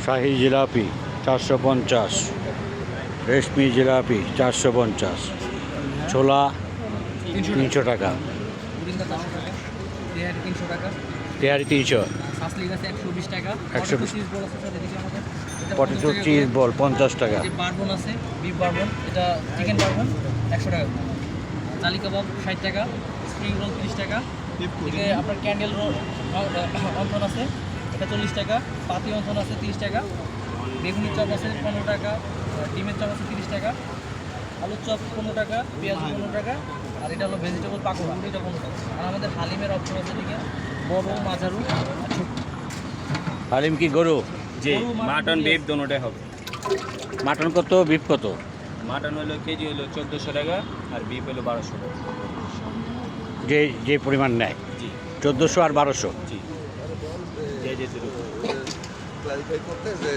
শাহী জিলাপি 450, রেশমি জিলাপি 450, ছোলা 300 টাকা, পুডিংটা 400 টাকা, তেহারি 300 টাকা, তেহারি 300, সাসলিক আছে 120 টাকা, 120 চিজ বল আছে সাথে দিকে আমাদের, এটা পটেটো 50 টাকা চিজ করে। বল 50 টাকা, যে বারবন আছে, বিফ বারবন, এটা চিকেন বারবন 100 টাকা, চালি কাবাব 60 টাকা, স্প্রিং রোল 30 টাকা, এদিকে আপনার ক্যান্ডেল রোল অন্থন আছে, এটা 40 টাকা, পাতি অন্থন আছে 30 টাকা, বেগুনি চপ আছে 15 টাকা, ডিমের চপ আছে 30 টাকা, আলুর চপ 15 টাকা, পেঁয়াজ 15 টাকা, আর এটা হলো ভেজিটেবল পাকোড়া, এটা 15 টাকা। আর আমাদের হালিমের অপশন আছে এদিকে বড়, মাঝারু আর ছোট। হালিম কি গরু? জি গরু, মাটন, মাটন বিফ বিফ। দোনোটাই হবে। মাটন কত, বিফ কত? মাটন হলো কেজি হলো 1400 টাকা আর বিফ হলো 1200 টাকা। যে যে পরিমাণ নেয় জি 1400 আর 1200। জি যে যেতে ক্লারিফাই করতে যে